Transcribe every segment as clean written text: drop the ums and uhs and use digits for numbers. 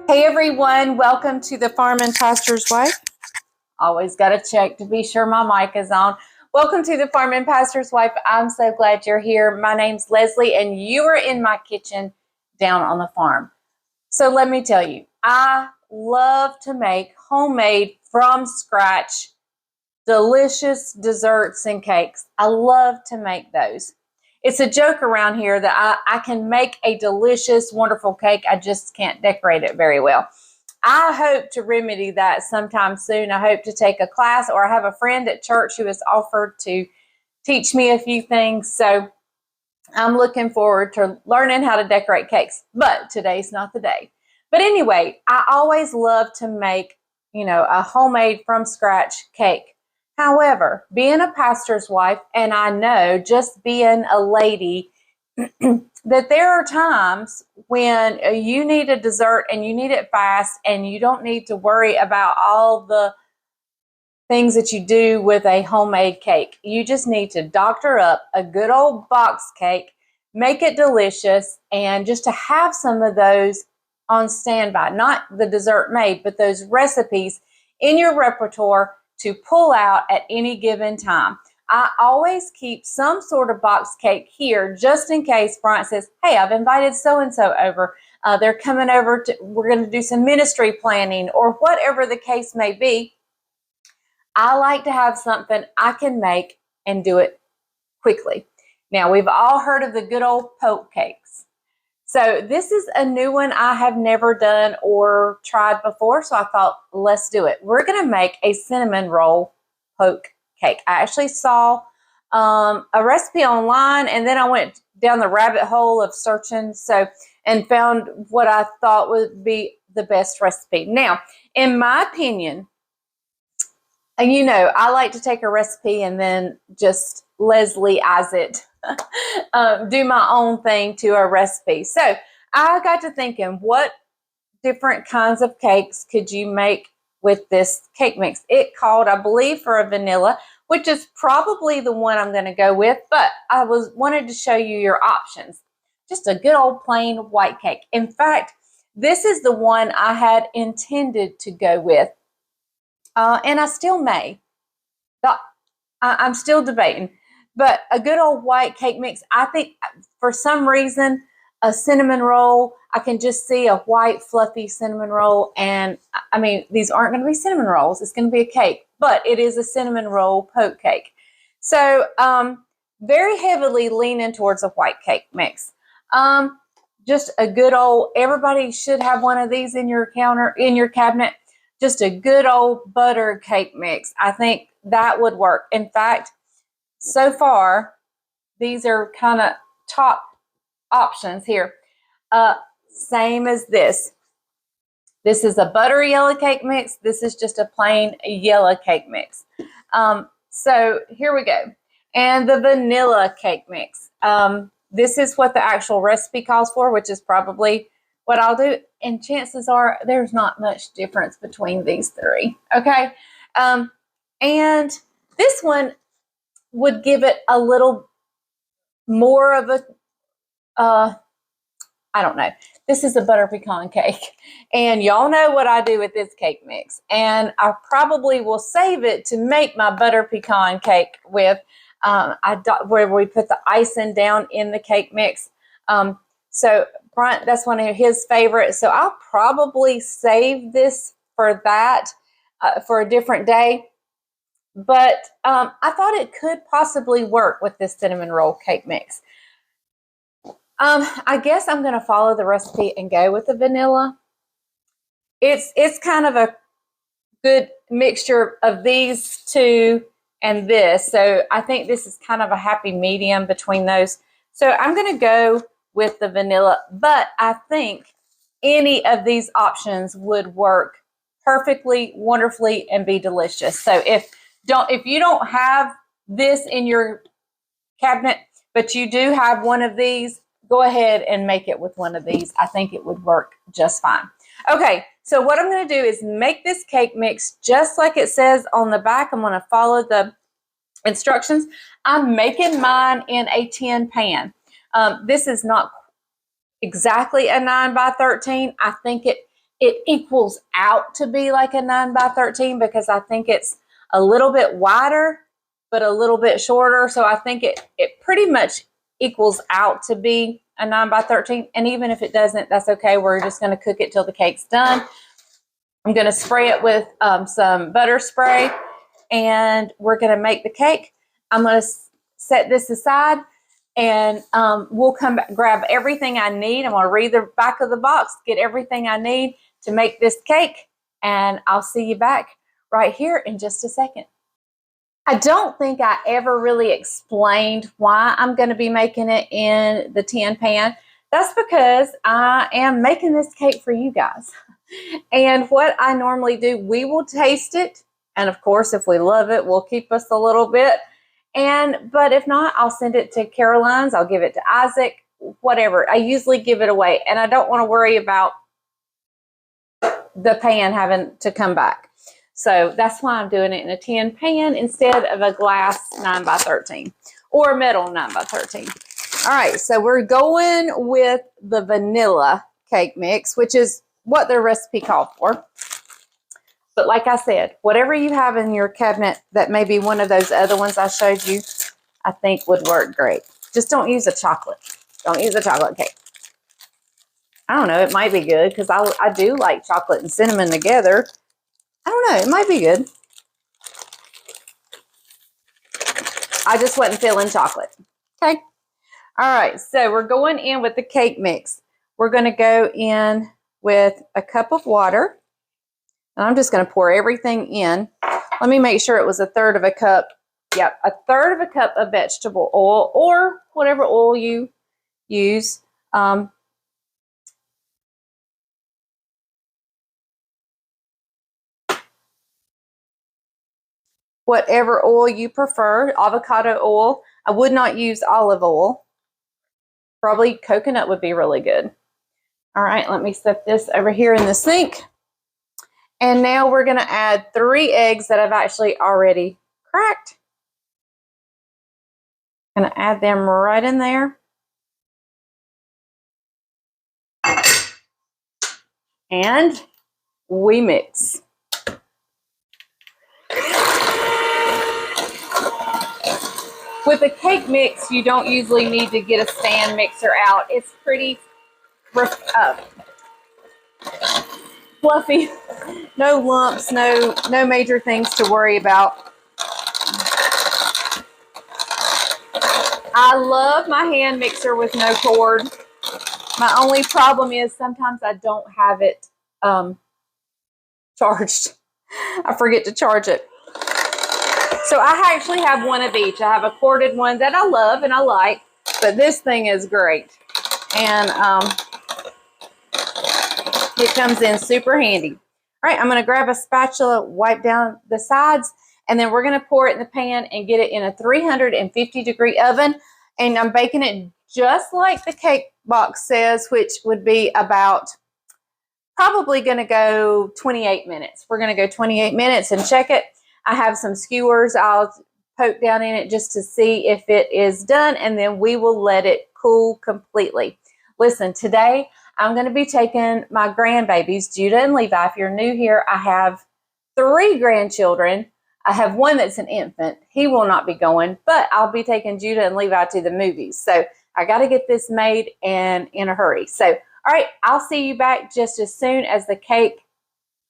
Hey everyone, welcome to the Farm and Pastor's Wife. Always got to check to be sure my mic is on. Welcome to the Farm and Pastor's Wife. I'm so glad you're here. My name's Leslie and you are in my kitchen down on the farm. So let me tell you, I love to make homemade from scratch delicious desserts and cakes. I love to make those. It's a joke around here that I can make a delicious, wonderful cake. I just can't decorate it very well. I hope to remedy that sometime soon. I hope to take a class, or I have a friend at church who has offered to teach me a few things. So I'm looking forward to learning how to decorate cakes, but today's not the day. But anyway, I always love to make, a homemade from scratch cake. However, being a pastor's wife, and I know just being a lady, that there are times when you need a dessert and you need it fast and you don't need to worry about all the things that you do with a homemade cake. You just need to doctor up a good old box cake, make it delicious, and just to have some of those on standby, not the dessert made, but those recipes in your repertoire to pull out at any given time. I always keep some sort of box cake here just in case Bryant says, hey, I've invited so-and-so over. They're coming over, we're going to do some ministry planning or whatever the case may be. I like to have something I can make and do it quickly. Now, we've all heard of the good old poke cakes. So this is a new one I have never done or tried before, so I thought, let's do it. We're going to make a cinnamon roll poke cake. I actually saw a recipe online, and then I went down the rabbit hole of searching and found what I thought would be the best recipe. Now, in my opinion, I like to take a recipe and then just Leslie-ize it, do my own thing to a recipe. So I got to thinking, what different kinds of cakes could you make with this cake mix? It called, I believe, for a vanilla, which is probably the one I'm going to go with, but I wanted to show you your options. Just a good old plain white cake. In fact, this is the one I had intended to go with. And I still may. I'm still debating. But a good old white cake mix, I think for some reason, a cinnamon roll, I can just see a white fluffy cinnamon roll. And I mean, these aren't going to be cinnamon rolls. It's going to be a cake. But it is a cinnamon roll poke cake. So very heavily leaning towards a white cake mix. Just a good old, everybody should have one of these in your cabinet. Just a good old butter cake mix. I think that would work. In fact, so far, these are kind of top options here. Same as this. This is a buttery yellow cake mix. This is just a plain yellow cake mix. So here we go. And the vanilla cake mix. This is what the actual recipe calls for, which is probably what I'll do, and chances are there's not much difference between these three, okay? And this one would give it a little more of a, I don't know. This is a butter pecan cake, and y'all know what I do with this cake mix, and I probably will save it to make my butter pecan cake with, where we put the icing down in the cake mix. So Bryant, that's one of his favorites. So I'll probably save this for that, for a different day. But I thought it could possibly work with this cinnamon roll cake mix. I guess I'm going to follow the recipe and go with the vanilla. It's kind of a good mixture of these two and this. So I think this is kind of a happy medium between those. So I'm going to go with the vanilla, but I think any of these options would work perfectly, wonderfully, and be delicious. So if you don't have this in your cabinet, but you do have one of these, go ahead and make it with one of these. I think it would work just fine. Okay, so what I'm going to do is make this cake mix just like it says on the back. I'm going to follow the instructions. I'm making mine in a tin pan. This is not exactly a 9 by 13. I think it it equals out to be like a 9 by 13 because I think it's a little bit wider, but a little bit shorter. So I think it pretty much equals out to be a 9 by 13. And even if it doesn't, that's okay. We're just going to cook it till the cake's done. I'm going to spray it with some butter spray, and we're going to make the cake. I'm going to set this aside, and we'll come back, grab everything I need. I'm going to read the back of the box, get everything I need to make this cake, and I'll see you back right here in just a second. I don't think I ever really explained why I'm going to be making it in the tin pan. That's because I am making this cake for you guys. And what I normally do, we will taste it. And of course, if we love it, we'll keep us a little bit. But if not, I'll send it to Caroline's. I'll give it to Isaac, whatever. I usually give it away. And I don't want to worry about the pan having to come back. So that's why I'm doing it in a tin pan instead of a glass 9 by 13 or a metal 9 by 13. All right, so we're going with the vanilla cake mix, which is what the recipe called for. But like I said, whatever you have in your cabinet that may be one of those other ones I showed you, I think would work great. Just don't use a chocolate. Don't use a chocolate cake. I don't know, it might be good because I do like chocolate and cinnamon together. I don't know, it might be good. I just wasn't feeling chocolate. Okay. All right, so we're going in with the cake mix. We're going to go in with a cup of water. And I'm just going to pour everything in. Let me make sure it was 1/3 of a cup. Yep, 1/3 of a cup of vegetable oil or whatever oil you use. Whatever oil you prefer, avocado oil. I would not use olive oil. Probably coconut would be really good. All right, let me set this over here in the sink. And now we're going to add 3 eggs that I've actually already cracked. I'm going to add them right in there. And we mix. With a cake mix, you don't usually need to get a stand mixer out. It's pretty fluffy. No lumps, no major things to worry about. I love my hand mixer with no cord. My only problem is sometimes I don't have it charged. I forget to charge it. So I actually have one of each. I have a corded one that I love and I like, but this thing is great. And it comes in super handy. All right, I'm going to grab a spatula, wipe down the sides, and then we're going to pour it in the pan and get it in a 350-degree oven. And I'm baking it just like the cake box says, which would be about probably going to go 28 minutes. We're going to go 28 minutes and check it. I have some skewers. I'll poke down in it just to see if it is done, and then we will let it cool completely. Listen, today I'm going to be taking my grandbabies, Judah and Levi. If you're new here, I have 3 grandchildren. I have one that's an infant. He will not be going, but I'll be taking Judah and Levi to the movies. So I got to get this made and in a hurry. So, all right, I'll see you back just as soon as the cake.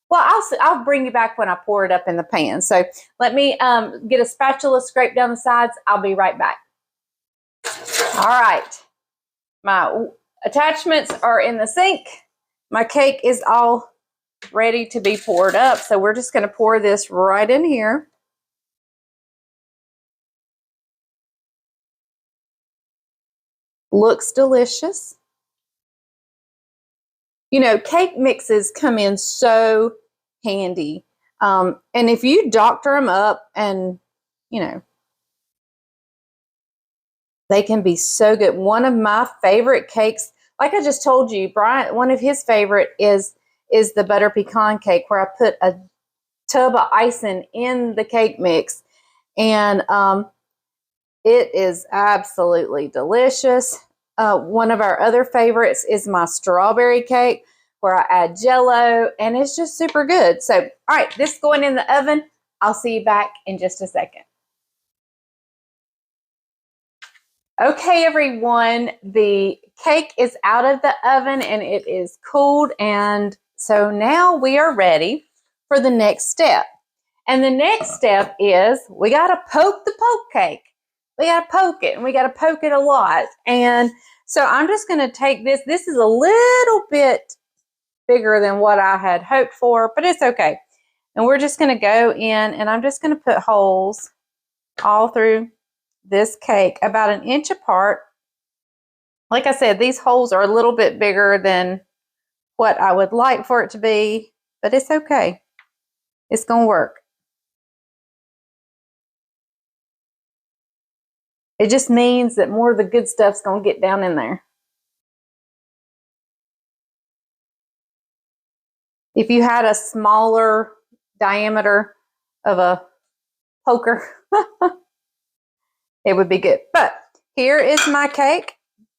Well, I'll bring you back when I pour it up in the pan. So let me get a spatula, scrape down the sides. I'll be right back. All right. My attachments are in the sink. My cake is all ready to be poured up. So we're just going to pour this right in here. Looks delicious. You know, cake mixes come in so handy. And if you doctor them up and, you know, they can be so good. One of my favorite cakes, like I just told you, Brian, one of his favorite is the butter pecan cake, where I put a tub of icing in the cake mix. And it is absolutely delicious. One of our other favorites is my strawberry cake, where I add Jell-O, and it's just super good. So, all right, this is going in the oven. I'll see you back in just a second. Okay, everyone, the cake is out of the oven and it is cooled, and so now we are ready for the next step. And the next step is we got to poke the poke cake. We got to poke it, and we got to poke it a lot. And so I'm just going to take this. This is a little bit bigger than what I had hoped for, but it's okay. And we're just going to go in, and I'm just going to put holes all through this cake about 1 inch apart. Like I said, these holes are a little bit bigger than what I would like for it to be, but it's okay. It's going to work. It just means that more of the good stuff's going to get down in there. If you had a smaller diameter of a poker, it would be good. But here is my cake.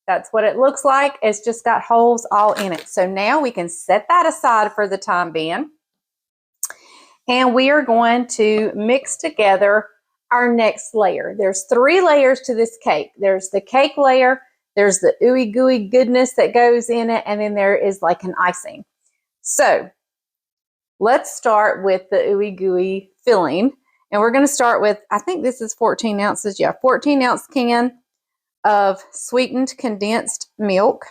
That's what it looks like. It's just got holes all in it. So now we can set that aside for the time being. And we are going to mix together our next layer. There's 3 layers to this cake. There's the cake layer, there's the ooey gooey goodness that goes in it, and then there is like an icing. So let's start with the ooey gooey filling. And we're going to start with, I think this is 14 ounces. Yeah, 14 ounce can of sweetened condensed milk.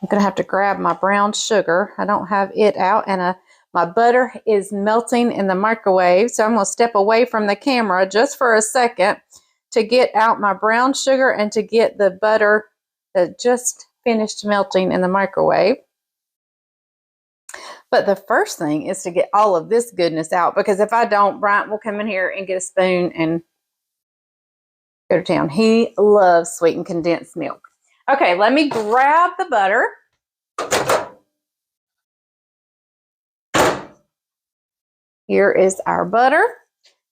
I'm going to have to grab my brown sugar. I don't have it out, and my butter is melting in the microwave. So I'm going to step away from the camera just for a second to get out my brown sugar and to get the butter that just finished melting in the microwave. But the first thing is to get all of this goodness out, because if I don't, Bryant will come in here and get a spoon and go to town. He loves sweetened condensed milk. Okay, let me grab the butter. Here is our butter.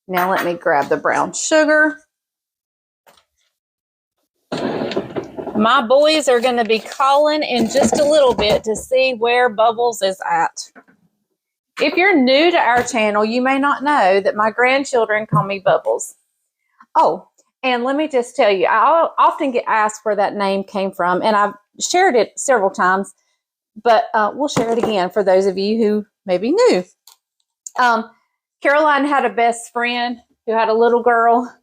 Now let me grab the brown sugar. My boys are going to be calling in just a little bit to see where Bubbles is at. If you're new to our channel, you may not know that my grandchildren call me Bubbles. Oh, and let me just tell you, I often get asked where that name came from, and I've shared it several times, but we'll share it again for those of you who may be new. Caroline had a best friend who had a little girl,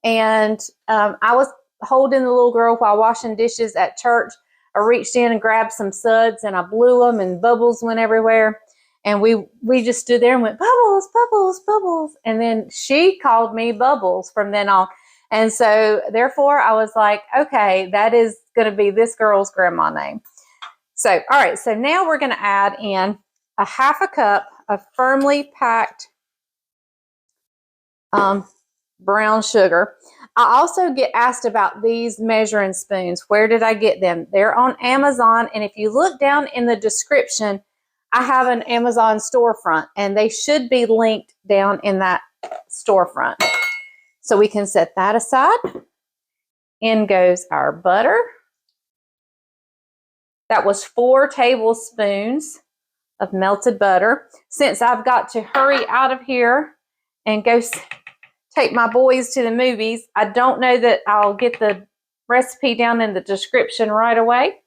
and I was holding the little girl while washing dishes at church. I reached in and grabbed some suds, and I blew them, and bubbles went everywhere. And we just stood there and went, Bubbles, Bubbles, Bubbles. And then she called me Bubbles from then on. And so therefore I was like, okay, that is going to be this girl's grandma name. So, all right. So now we're going to add in a 1/2 cup of firmly packed brown sugar. I also get asked about these measuring spoons. Where did I get them? They're on Amazon. And if you look down in the description, I have an Amazon storefront, and they should be linked down in that storefront. So we can set that aside. In goes our butter. That was 4 tablespoons of melted butter. Since I've got to hurry out of here and go take my boys to the movies, I don't know that I'll get the recipe down in the description right away.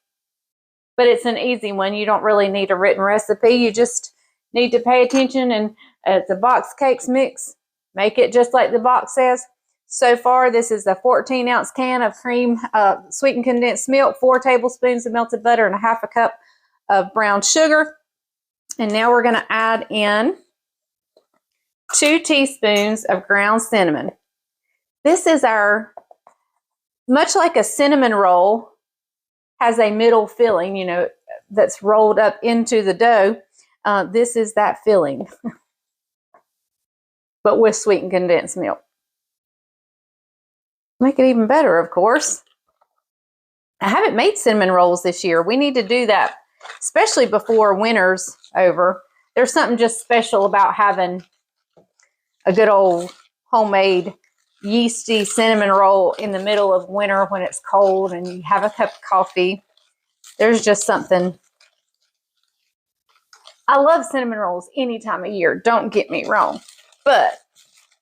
But it's an easy one. You don't really need a written recipe. You just need to pay attention, and it's a box cakes mix. Make it just like the box says. So far, this is a 14 ounce can of cream, sweetened condensed milk, 4 tablespoons of melted butter, and a 1/2 cup of brown sugar. And now we're going to add in 2 teaspoons of ground cinnamon. This is our, much like a cinnamon roll has a middle filling, you know, that's rolled up into the dough. This is that filling, but with sweetened condensed milk. Make it even better, of course. I haven't made cinnamon rolls this year. We need to do that, especially before winter's over. There's something just special about having a good old homemade yeasty cinnamon roll in the middle of winter when it's cold and you have a cup of coffee. There's just something I love cinnamon rolls any time of year, don't get me wrong, but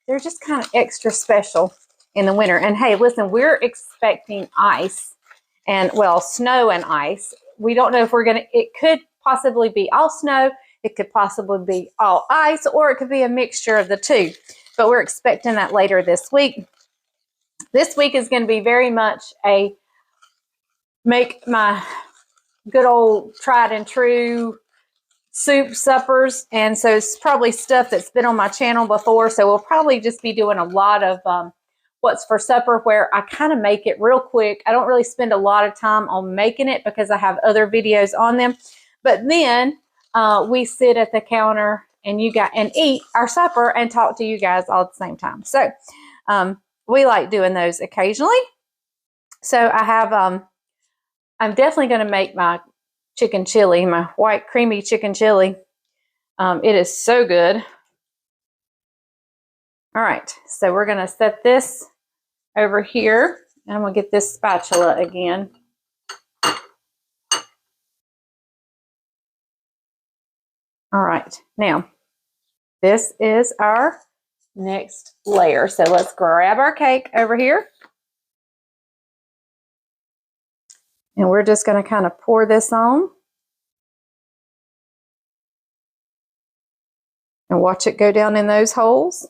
they're just kind of extra special in the winter. And hey, listen, we're expecting ice and, well, snow and ice. We don't know if we're going to, it could possibly be all snow, it could possibly be all ice, or it could be a mixture of the two. But we're expecting that later this week. This week is going to be very much a make my good old tried and true soup suppers, and so it's probably stuff that's been on my channel before, so we'll probably just be doing a lot of what's for supper, where I kind of make it real quick. I don't really spend a lot of time on making it because I have other videos on them, but then we sit at the counter and eat our supper and talk to you guys all at the same time. So we like doing those occasionally. So I have I'm definitely going to make my chicken chili, my white creamy chicken chili. It is so good. All right, so we're going to set this over here. And I'm going to get this spatula again. All right, now this is our next layer. So let's grab our cake over here. And we're just going to kind of pour this on. And watch it go down in those holes.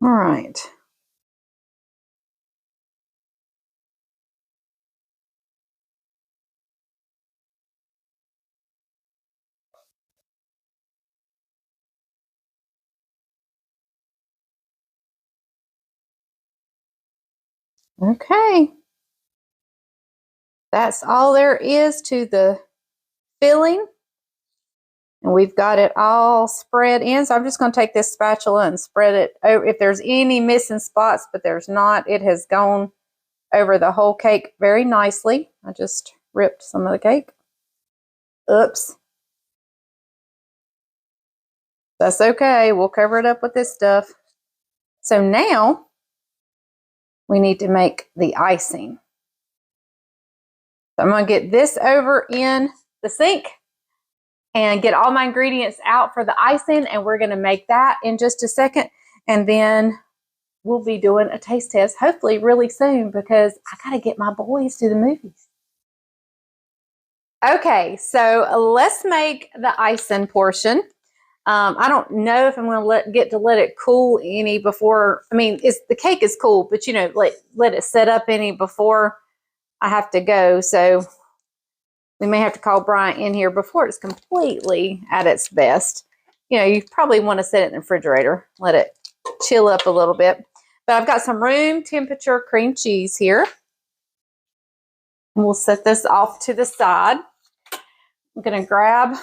All right. Okay. That's all there is to the filling. And we've got it all spread in. So I'm just going to take this spatula and spread it over. If there's any missing spots, but there's not, it has gone over the whole cake very nicely. I just ripped some of the cake. Oops. That's okay. We'll cover it up with this stuff. So now we need to make the icing. So I'm going to get this over in the sink and get all my ingredients out for the icing, and we're going to make that in just a second, and then we'll be doing a taste test hopefully really soon because I got to get my boys to the movies. Okay, so let's make the icing portion. I don't know if I'm going to get to let it cool any before. I mean, the cake is cool, but you know, let it set up any before I have to go. So we may have to call Brian in here before it's completely at its best. You know, you probably want to set it in the refrigerator, let it chill up a little bit. But I've got some room temperature cream cheese here. And we'll set this off to the side. I'm going to grab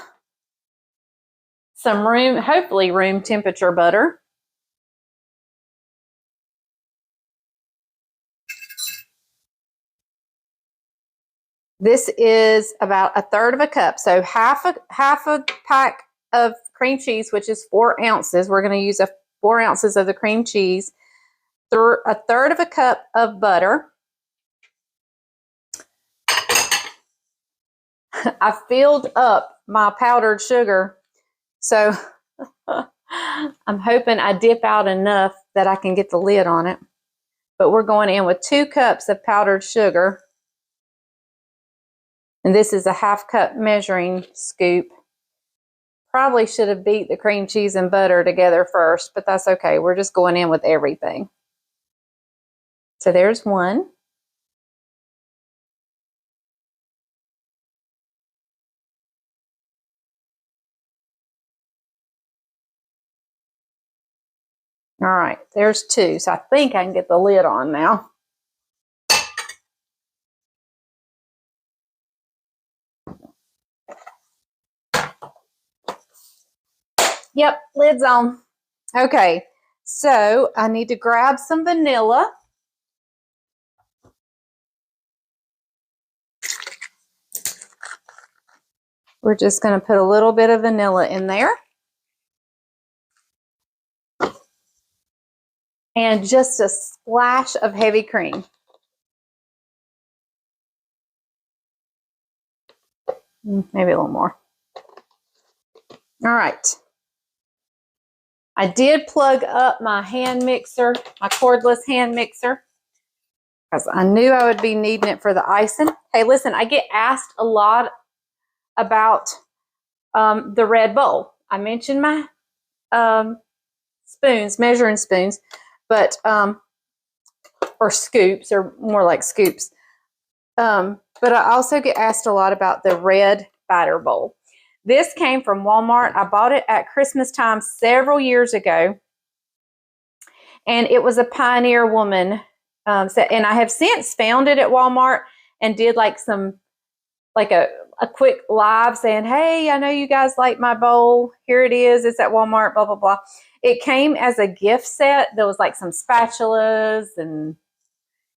some hopefully room temperature butter. This is about 1/3 of a cup. So half a pack of cream cheese, which is 4 ounces. We're going to use 4 ounces of the cream cheese. 1/3 of a cup of butter. I filled up my powdered sugar. So I'm hoping I dip out enough that I can get the lid on it. But we're going in with 2 cups of powdered sugar. And this is a 1/2 cup measuring scoop. Probably should have beat the cream cheese and butter together first, but that's okay. We're just going in with everything. So there's 1. All right, there's 2. So I think I can get the lid on now. Yep, lid's on. Okay, so I need to grab some vanilla. We're just going to put a little bit of vanilla in there. And just a splash of heavy cream. Maybe a little more. All right. I did plug up my hand mixer, my cordless hand mixer, because I knew I would be needing it for the icing. Hey, listen, I get asked a lot about the red bowl. I mentioned my spoons, measuring spoons, but or scoops, or more like scoops. But I also get asked a lot about the red batter bowl. This came from Walmart. I bought it at Christmas time several years ago. And it was a Pioneer woman. And I have since found it at Walmart and did like a quick live saying, hey, I know you guys like my bowl. Here it is. It's at Walmart, blah, blah, blah. It came as a gift set. There was like some spatulas and,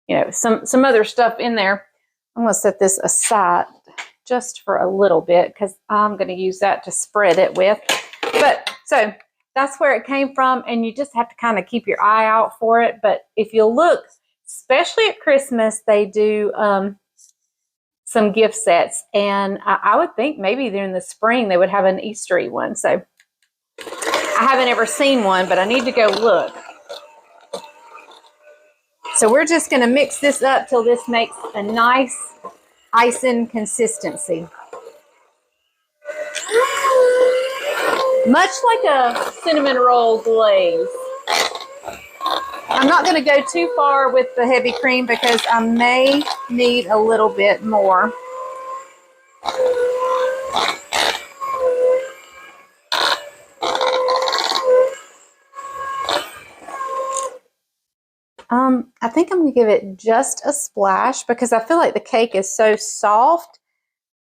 you know, some other stuff in there. I'm going to set this aside just for a little bit because I'm going to use that to spread it with. But so that's where it came from, and you just have to kind of keep your eye out for it. But if you look, especially at Christmas, they do some gift sets, and I would think maybe during the spring they would have an Eastery one. So I haven't ever seen one, but I need to go look. So we're just going to mix this up till this makes a nice icing consistency. Much like a cinnamon roll glaze. I'm not going to go too far with the heavy cream because I may need a little bit more. I think I'm going to give it just a splash because I feel like the cake is so soft.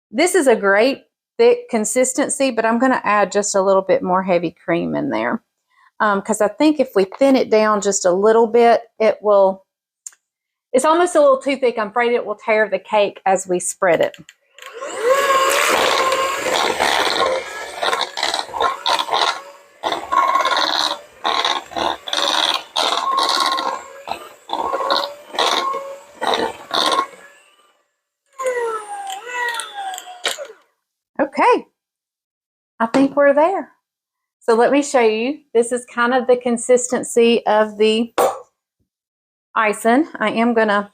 This is a great thick consistency, but I'm going to add just a little bit more heavy cream in there. Because I think if we thin it down just a little bit, it's almost a little too thick. I'm afraid it will tear the cake as we spread it. Okay, I think we're there. So let me show you. This is kind of the consistency of the icing. I am going to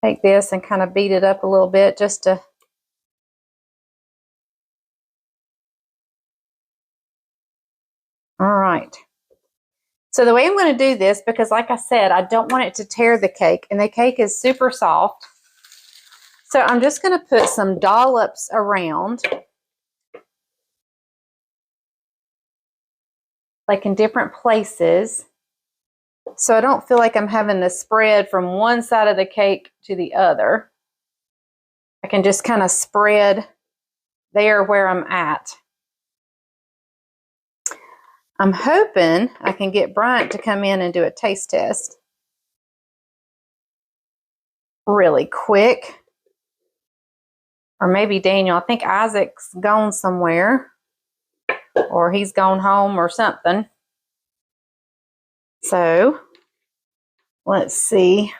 take this and kind of beat it up a little bit just to all right. So the way I'm going to do this, because like I said, I don't want it to tear the cake, and the cake is super soft. So I'm just going to put some dollops around, like in different places, so I don't feel like I'm having to spread from one side of the cake to the other. I can just kind of spread there where I'm at. I'm hoping I can get Bryant to come in and do a taste test really quick. Or maybe Daniel. I think Isaac's gone somewhere, or he's gone home or something. So let's see.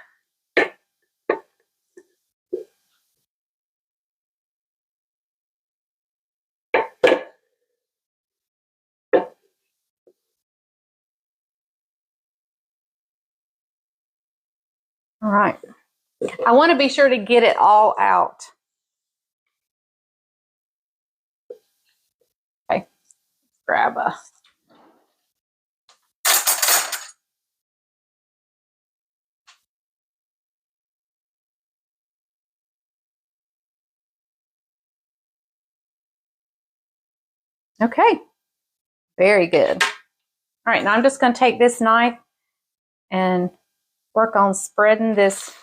All right. I want to be sure to get it all out. Okay. Grab a. Okay. Very good. All right. Now I'm just going to take this knife and work on spreading this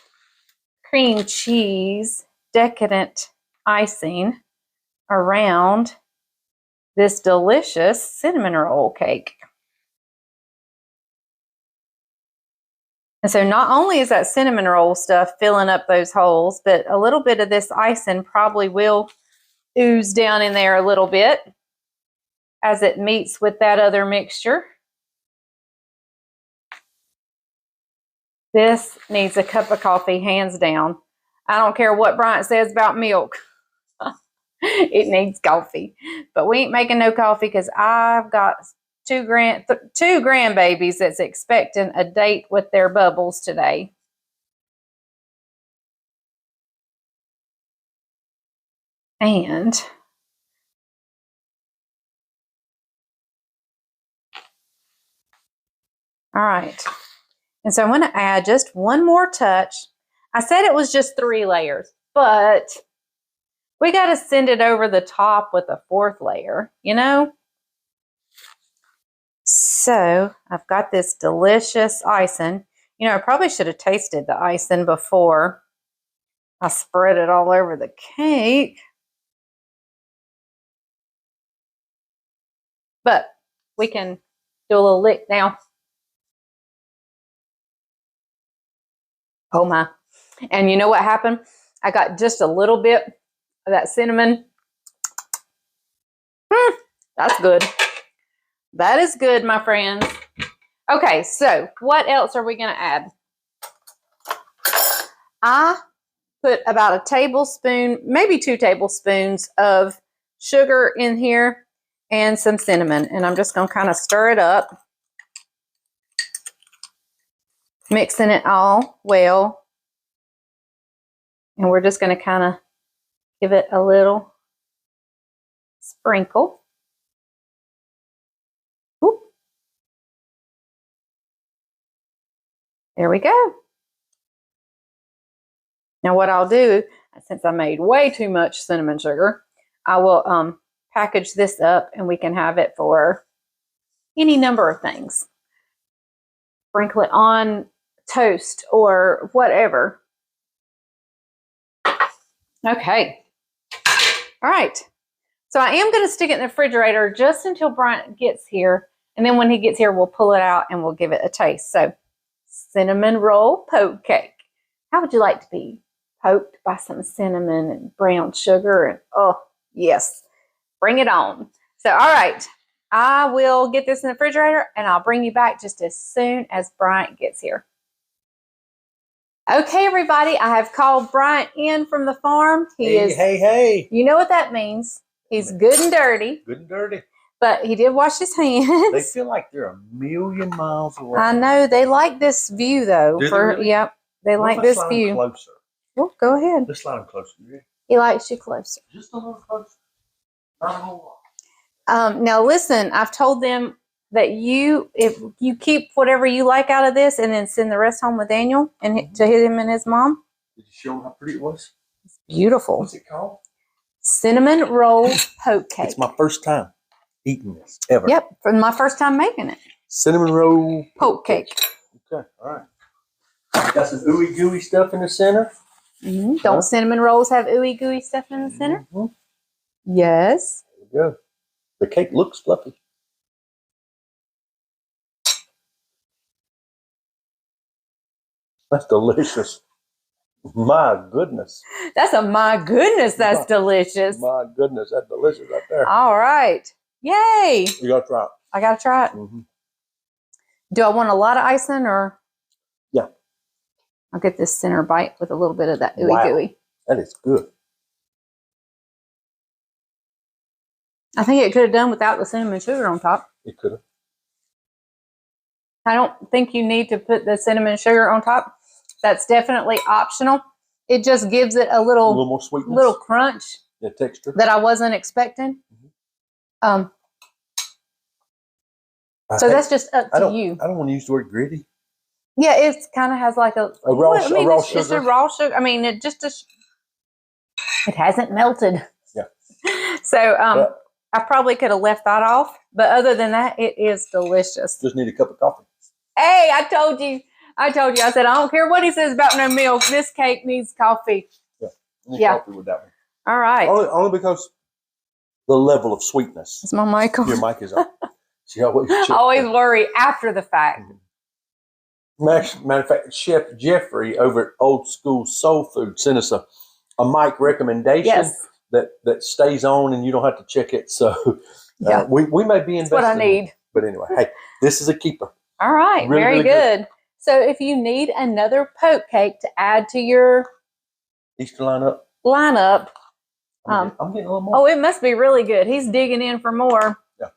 cream cheese decadent icing around this delicious cinnamon roll cake. And so not only is that cinnamon roll stuff filling up those holes, but a little bit of this icing probably will ooze down in there a little bit as it meets with that other mixture. This needs a cup of coffee, hands down. I don't care what Bryant says about milk. It needs coffee. But we ain't making no coffee because I've got two grandbabies that's expecting a date with their bubbles today. And all right. And so I'm going to add just one more touch. I said it was just 3 layers, but we got to send it over the top with a 4th layer, you know? So I've got this delicious icing. You know, I probably should have tasted the icing before I spread it all over the cake. But we can do a little lick now. Oh my. And you know what happened? I got just a little bit of that cinnamon. That's good. That is good, my friends. Okay, so what else are we going to add? I put about a tablespoon, maybe 2 tablespoons of sugar in here and some cinnamon. And I'm just going to kind of stir it up. Mixing it all well. And we're just going to kind of give it a little sprinkle. Whoop. There we go. Now what I'll do, since I made way too much cinnamon sugar, I will package this up and we can have it for any number of things. Sprinkle it on toast or whatever. Okay. All right. So I am going to stick it in the refrigerator just until Bryant gets here. And then when he gets here, we'll pull it out and we'll give it a taste. So cinnamon roll poke cake. How would you like to be poked by some cinnamon and brown sugar? And oh, yes. Bring it on. So, all right. I will get this in the refrigerator and I'll bring you back just as soon as Bryant gets here. Okay, everybody, I have called Bryant in from the farm. Hey. You know what that means. He's good and dirty. Good and dirty. But he did wash his hands. They feel like they're a million miles away. I know. They like this view, though. Do they really? Yep. They like this view. Closer? Well, go ahead. Let's slide them closer. Yeah. He likes you closer. Just a little closer. Not a whole lot. Now, listen, I've told them that if you keep whatever you like out of this and then send the rest home with Daniel and to him and his mom. Did you show him how pretty it was? It's beautiful. What's it called? Cinnamon roll poke cake. It's my first time eating this ever. Yep, for my first time making it. Cinnamon roll poke cake. Okay, all right. Got some ooey gooey stuff in the center. Mm-hmm. Don't cinnamon rolls have ooey gooey stuff in the center? Mm-hmm. Yes. There we go. The cake looks fluffy. That's delicious. My goodness. That's that's delicious. My goodness, that's delicious right there. All right. Yay. You got to try it. I got to try it. Mm-hmm. Do I want a lot of icing or? Yeah. I'll get this center bite with a little bit of that ooey gooey. That is good. I think it could have done without the cinnamon sugar on top. It could have. I don't think you need to put the cinnamon sugar on top. That's definitely optional. It just gives it a little more sweetness, little crunch, texture that I wasn't expecting. So that's just up to you. I don't want to use the word gritty. Yeah, it kind of has like a raw sugar. It's a raw sugar. I mean, it hasn't melted. Yeah. So I probably could have left that off, but other than that, it is delicious. Just need a cup of coffee. Hey, I told you. I said, I don't care what he says about no milk. This cake needs coffee. Yeah. Coffee with that one. All right. Only because the level of sweetness. Is my mic on? Your mic is on. She always worry after the fact. Matter of fact, Chef Jeffrey over at Old School Soul Food sent us a mic recommendation. Yes. that stays on and you don't have to check it. So Yeah. we may be investing. That's what I need. But anyway, hey, this is a keeper. All right, Really, very really good. So if you need another poke cake to add to your Easter lineup. I'm getting a little more. Oh, it must be really good. He's digging in for more. Yeah.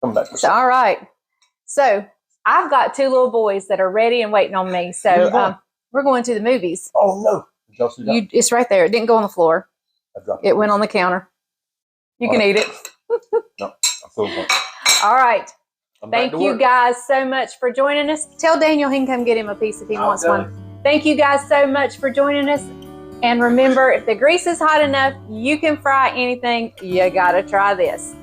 Come back for So, all right. So I've got 2 little boys that are ready and waiting on me. So we're going to the movies. Oh no. Did y'all see that? It's right there. It didn't go on the floor. It went on the counter. You can eat it. No, I feel good. All right. Thank you guys so much for joining us. Tell Daniel he can come get him a piece if he wants one. Thank you guys so much for joining us. And remember, if the grease is hot enough, you can fry anything. You got to try this.